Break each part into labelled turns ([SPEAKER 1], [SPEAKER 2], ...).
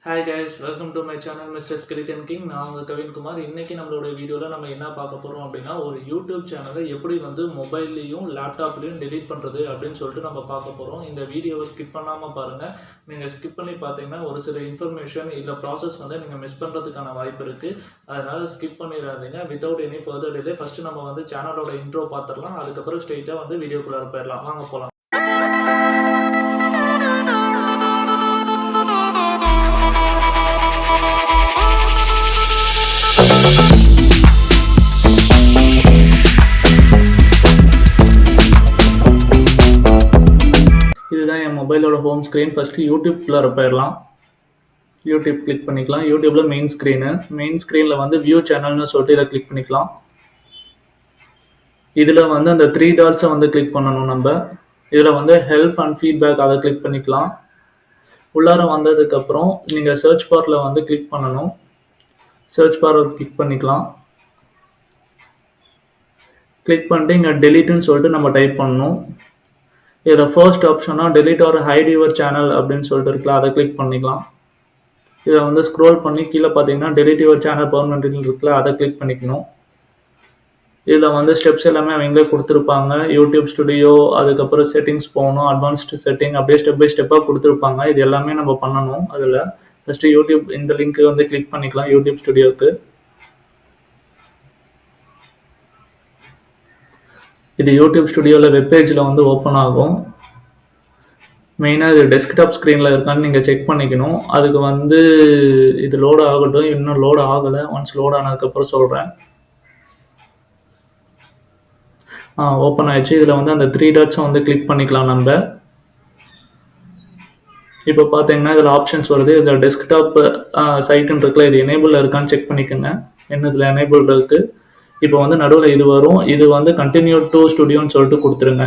[SPEAKER 1] Hi guys, welcome to my channel mister skeleton king. நான் உங்கள் கவின்குமார். இன்றைக்கி நம்மளோட வீடியோவில் நம்ம என்ன பார்க்க போகிறோம் அப்படின்னா, ஒரு யூடியூப் சேனலை எப்படி மொபைல்லையும் லேப்டாப்லேயும் டெலீட் பண்ணுறது அப்படின்னு சொல்லிட்டு நம்ம பார்க்க போகிறோம். இந்த வீடியோவை ஸ்கிப் பண்ணாமல் பாருங்கள். நீங்கள் ஸ்கிப் பண்ணி பார்த்தீங்கன்னா ஒரு சில இன்ஃபர்மேஷன் இல்லை ப்ராசஸ் நீங்கள் மிஸ் பண்ணுறதுக்கான வாய்ப்பு இருக்குது. அதனால் ஸ்கிப் பண்ணிடாதீங்க. Without any further delay first நம்ம சேனலோட இன்ட்ரோ பார்த்துடலாம். அதுக்கப்புறம் ஸ்ட்ரெயிட்டாக வீடியோக்குள்ளார போயிடலாம். வாங்க போகலாம். இதுதான் என் மொபைலோட ஹோம் ஸ்க்ரீன். ஃபஸ்ட்டு யூடியூப்குள்ளே போயிடலாம். யூடியூப் கிளிக் பண்ணிக்கலாம். யூடியூப்பில் மெயின் ஸ்க்ரீனில் வியூ சேனல்னு சொல்லிட்டு இதை கிளிக் பண்ணிக்கலாம். இதில் அந்த 3 டாட்ஸை கிளிக் பண்ணணும். நம்ம இதில் ஹெல்ப் அண்ட் ஃபீட்பேக் அதை கிளிக் பண்ணிக்கலாம். உள்ளார வந்ததுக்கப்புறம் நீங்கள் சர்ச் பாரில் கிளிக் பண்ணணும். சர்ச் பாரை கிளிக் பண்ணிக்கலாம். கிளிக் பண்ணிட்டு இங்கே டெலீட்டுன்னு சொல்லிட்டு நம்ம டைப் பண்ணணும். இதில் ஃபர்ஸ்ட் ஆப்ஷனாக delete or hide your channel அப்படின்னு சொல்லிட்டு இருக்கலாம். அதை கிளிக் பண்ணிக்கலாம். இதை ஸ்க்ரோல் பண்ணி கீழே பார்த்தீங்கன்னா டெலிட் யுவர் சேனல் பெர்மனன்ட்னு இருக்குல்ல, அதை கிளிக் பண்ணிக்கணும். இதில் ஸ்டெப்ஸ் எல்லாமே அவங்களே கொடுத்துருப்பாங்க. யூடியூப் ஸ்டுடியோ, அதுக்கப்புறம் செட்டிங்ஸ் போகணும், அட்வான்ஸ்டு செட்டிங், அப்படியே ஸ்டெப் பை ஸ்டெப்பாக கொடுத்துருப்பாங்க. இது எல்லாமே நம்ம பண்ணணும். அதில் ஃபஸ்ட்டு யூடியூப் இந்த லிங்க்கு கிளிக் பண்ணிக்கலாம். யூடியூப் ஸ்டுடியோக்கு இது யூடியூப் ஸ்டுடியோவில் வெப்பேஜில் ஓப்பன் ஆகும். மெயினாக இது டெஸ்க்டாப் ஸ்க்ரீனில் இருக்கான்னு நீங்கள் செக் பண்ணிக்கணும். அதுக்கு இது லோடு ஆகட்டும். இன்னும் லோடு ஆகலை. ஒன்ஸ் லோட் ஆனதுக்கப்புறம் சொல்கிறேன். ஓப்பன் ஆயிடுச்சு. இதில் அந்த 3 டாட்ஸை கிளிக் பண்ணிக்கலாம். நம்ம இப்போ பார்த்தீங்கன்னா இதில் ஆப்ஷன்ஸ் வருது. இதில் டெஸ்க்டாப் சைட்டுன்னு இருக்குல்ல, இது எனேபிள் இருக்கான்னு செக் பண்ணிக்கோங்க. என்ன இதில் எனேபிள் இருக்குது. இப்போ நடுவில் இது வரும். இது கண்டினியூ டு ஸ்டுடியோன்னு சொல்லிட்டு கொடுத்துருங்க.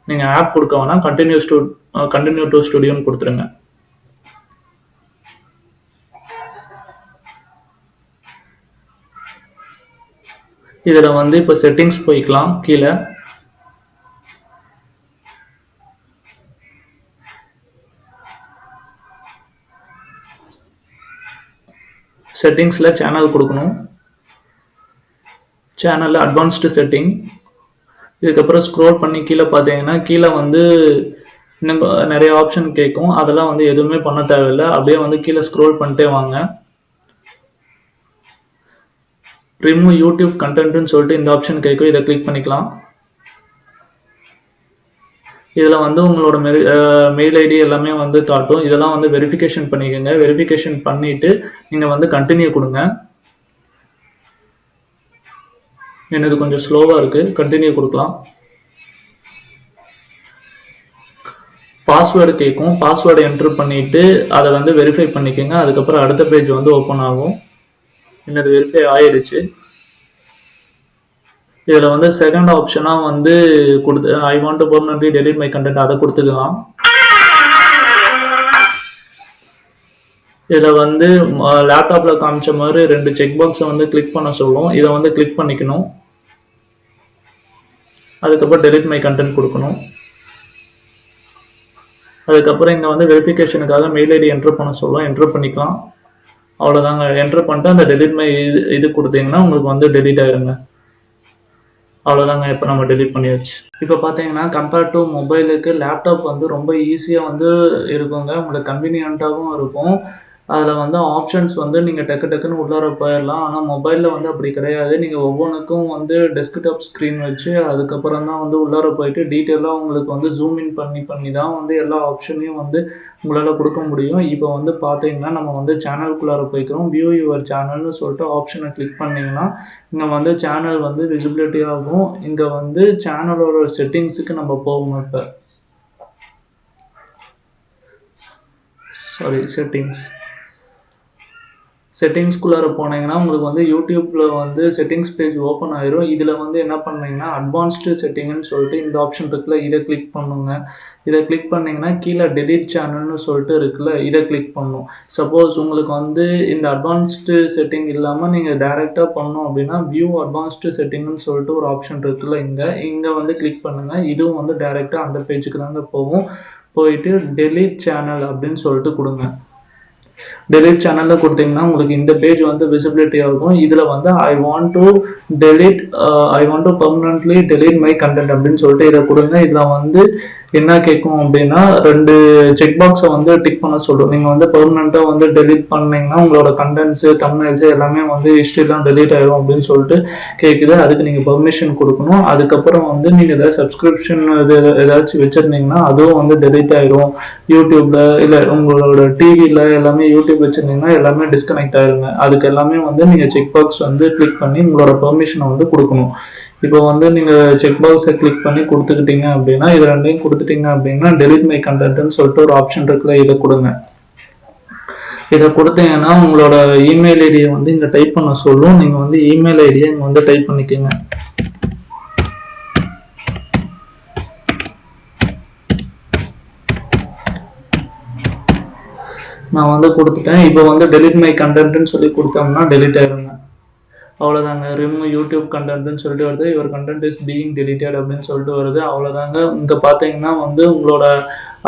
[SPEAKER 1] நீங்கள் ஆப் கொடுக்க வேணாம், கண்டினியூ டு ஸ்டுடியோன்னு கொடுத்துருங்க. இதில் இப்போ செட்டிங்ஸ் போய்க்கலாம். கீழே செட்டிங்ஸில் சேனல் கொடுக்கணும். சேனலில் அட்வான்ஸ்டு செட்டிங். இதுக்கப்புறம் ஸ்க்ரோல் பண்ணி கீழே பார்த்தீங்கன்னா கீழே இன்னும் நிறைய ஆப்ஷன் கேட்கும். அதெல்லாம் எதுவுமே பண்ண தேவையில்லை. அப்படியே கீழே ஸ்க்ரோல் பண்ணிட்டே வாங்க. ரிமூவ் யூடியூப் கண்டென்ட்னு சொல்லிட்டு இந்த ஆப்ஷன் கேட்கும். இதை கிளிக் பண்ணிக்கலாம். இதில் உங்களோட மெயில் ஐடி எல்லாமே காட்டும். இதெல்லாம் வெரிஃபிகேஷன் பண்ணிக்கோங்க. வெரிஃபிகேஷன் பண்ணிவிட்டு நீங்கள் கண்டினியூ கொடுங்க. என்னது கொஞ்சம் ஸ்லோவாக இருக்குது. கண்டினியூ கொடுக்கலாம். பாஸ்வேர்டு கேட்கும். பாஸ்வேர்டு என்ட்ரு பண்ணிவிட்டு அதை வெரிஃபை பண்ணிக்கோங்க. அதுக்கப்புறம் அடுத்த பேஜ் ஓப்பன் ஆகும். என்னது வெரிஃபை ஆயிடுச்சு. இதில் செகண்ட் ஆப்ஷனாக கொடுத்து I want to permanently delete my content அதை கொடுத்துக்கலாம். இதில் லேப்டாப்பில் காமிச்ச மாதிரி 2 செக் பாக்ஸை கிளிக் பண்ண சொல்லும். இதை கிளிக் பண்ணிக்கணும். அதுக்கப்புறம் டெலிட் மை கண்டென்ட் கொடுக்கணும். அதுக்கப்புறம் இங்கே வெரிஃபிகேஷனுக்காக மெயில் ஐடி என்ட்ரு பண்ண சொல்லும். என்ட்ரு பண்ணிக்கலாம். அவ்வளோதாங்க. என்ட்ரு பண்ணிட்டு அந்த டெலிட் மை இது கொடுத்தீங்கன்னா உங்களுக்கு டெலிட் ஆயிருங்க. அவ்வளோதாங்க. இப்போ நம்ம டெலிட் பண்ணியாச்சு. இப்போ பார்த்தீங்கன்னா கம்பேர்ட் டு மொபைலுக்கு லேப்டாப் ரொம்ப ஈஸியாக இருக்குங்க. உங்களுக்கு கன்வீனியண்ட்டாகவும் இருக்கும். அதில் ஆப்ஷன்ஸ் நீங்கள் டக்குன்னு உள்ளார போயிடலாம். ஆனால் மொபைலில் அப்படி கிடையாது. நீங்கள் ஒவ்வொன்றுக்கும் டெஸ்க்டாப் ஸ்க்ரீன் வச்சு அதுக்கப்புறம் தான் உள்ளார போயிட்டு டீட்டெயிலாக உங்களுக்கு ஜூம் இன் பண்ணி தான் எல்லா ஆப்ஷனையும் உங்களால் கொடுக்க முடியும். இப்போ பார்த்தீங்கன்னா நம்ம சேனலுக்குள்ளார போய்க்கிறோம். வியூ யுவர் சேனல்னு சொல்லிட்டு ஆப்ஷனை கிளிக் பண்ணிங்கன்னா இங்கே சேனல் விசிபிலிட்டி ஆகும். இங்கே சேனலோட செட்டிங்ஸுக்கு நம்ம போவோம். இப்போ செட்டிங்ஸ்குள்ளார போனீங்கன்னா உங்களுக்கு யூடியூப்பில் செட்டிங்ஸ் பேஜ் ஓப்பன் ஆயிரும். இதில் என்ன பண்ணீங்கன்னா அட்வான்ஸ்டு செட்டிங்னு சொல்லிட்டு இந்த ஆப்ஷன் இருக்குல்ல, இதை கிளிக் பண்ணுங்க. இதை கிளிக் பண்ணிங்கன்னா கீழே டெலிட் சேனல்னு சொல்லிட்டு இருக்குல்ல, இதை கிளிக் பண்ணணும். சப்போஸ் உங்களுக்கு இந்த அட்வான்ஸ்டு செட்டிங் இல்லாமல் நீங்கள் டைரெக்டாக பண்ணணும் அப்படின்னா வியூ அட்வான்ஸ்டு செட்டிங்னு சொல்லிட்டு ஒரு ஆப்ஷன் இருக்குல்ல, இங்கே கிளிக் பண்ணுங்கள். இதுவும் டைரெக்டாக அந்த பேஜுக்கு தாங்க போகும். போயிட்டு டெலிட் சேனல் அப்படின்னு சொல்லிட்டு கொடுங்க. டெலிட் சேனலில் கொடுத்தீங்கன்னா உங்களுக்கு இந்த பேஜ் வந்து விசிபிலிட்டி ஆகும். இதில் வந்து delete I want to permanently delete my content அப்படின்னு சொல்லிட்டு இதை கொடுங்க. இதில் வந்து என்ன கேட்கும் அப்படின்னா 2 செக் பாக்ஸை வந்து டிக் பண்ண சொல்லும். நீங்கள் வந்து பெர்மனெண்ட்டாக வந்து டெலிட் பண்ணீங்கன்னா உங்களோட கண்டென்ட்ஸு தம்ப்நெயில்ஸு எல்லாமே வந்து ஹிஸ்ட்ரிலாம் டெலிட் ஆயிடும் அப்படின்னு சொல்லிட்டு கேட்குது. அதுக்கு நீங்கள் பெர்மிஷன் கொடுக்கணும். அதுக்கப்புறம் வந்து நீங்கள் ஏதாவது சப்ஸ்கிரிப்ஷன் ஏதாச்சும் வச்சுருந்தீங்கன்னா அதுவும் வந்து டெலிட் ஆயிடும். யூடியூப்ல இல்லை உங்களோட டிவியில் எல்லாமே யூடியூப் வச்சுருந்தீங்கன்னா எல்லாமே டிஸ்கனெக்ட் ஆயிருங்க. அதுக்கு எல்லாமே வந்து நீங்கள் செக் பாக்ஸ் வந்து கிளிக் பண்ணி உங்களோட பெர்மிஷனை வந்து கொடுக்கணும். இப்போ வந்து நீங்கள் செக் பாக்ஸை கிளிக் பண்ணி கொடுத்துக்கிட்டீங்க அப்படின்னா இது ரெண்டையும் கொடுத்துட்டீங்க அப்படின்னா டெலிட் மை கண்டென்ட்னு சொல்லிட்டு ஒரு ஆப்ஷன் இருக்குல்ல, இதை கொடுங்க. இதை கொடுத்தீங்கன்னா உங்களோட இமெயில் ஐடியை வந்து இங்கே டைப் பண்ண சொல்லும். நீங்கள் வந்து இமெயில் ஐடியை இங்கே வந்து டைப் பண்ணிக்கோங்க. நான் வந்து கொடுத்துட்டேன். இப்போ வந்து டெலிட் மை கண்டென்ட்னு சொல்லி கொடுத்தோம்னா டெலிட் ஆயிருங்க. அவ்வளோதாங்க. ரிமூவ் யூடியூப் கண்டென்ட்னு சொல்லிட்டு வருது. Your content is being deleted அப்படின்னு சொல்லிட்டு வருது. அவ்வளோதாங்க. இங்கே பார்த்தீங்கன்னா வந்து உங்களோட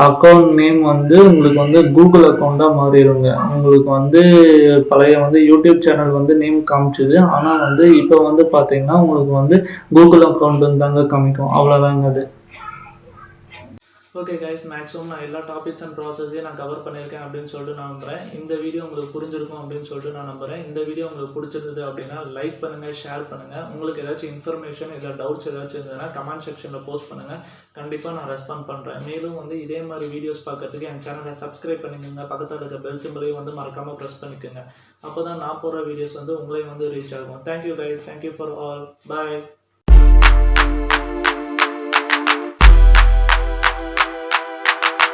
[SPEAKER 1] அக்கௌண்ட் நேம் வந்து உங்களுக்கு வந்து கூகுள் அக்கௌண்ட்டாக மாறிடுங்க. உங்களுக்கு வந்து பழைய வந்து யூடியூப் சேனல் வந்து நேம் காமிச்சுது. ஆனால் வந்து இப்போ வந்து பார்த்தீங்கன்னா உங்களுக்கு வந்து கூகுள் அக்கௌண்ட்டுன்னு தாங்க காமிக்கும். அவ்வளோதாங்க அது. ஓகே கைஸ், மேக்ஸிமம் நான் எல்லா டாபிக்ஸ் அண்ட் ப்ராசஸையும் நான் கவர் பண்ணியிருக்கேன் அப்படின்னு சொல்லிட்டு நான் நம்புகிறேன். இந்த வீடியோ உங்களுக்கு புரிஞ்சிருக்கும் அப்படின்னு சொல்லிட்டு நான் நம்புகிறேன். இந்த வீடியோ உங்களுக்கு பிடிச்சிருந்தது அப்படின்னா லைக் பண்ணுங்கள், ஷேர் பண்ணுங்கள். உங்களுக்கு ஏதாச்சும் இன்ஃபர்மேஷன் இல்லை டவுட்ஸ் ஏதாச்சும் இருந்ததுன்னா கமெண்ட் செக்ஷனில் போஸ்ட் பண்ணுங்கள். கண்டிப்பாக நான் ரெஸ்பாண்ட் பண்ணுறேன். மேலும் வந்து இதே மாதிரி வீடியோஸ் பார்க்கறதுக்கு என் சேனலை சப்ஸ்கிரைப் பண்ணிக்கோங்க. பக்கத்தில் இருக்க பெல் சிம்பலையும் வந்து மறக்காமல் ப்ரெஸ் பண்ணிக்கோங்க. அப்போ தான் நான் போடுற வீடியோஸ் வந்து உங்களையும் வந்து ரீச் ஆகும். Thank you guys, thank you for all, bye.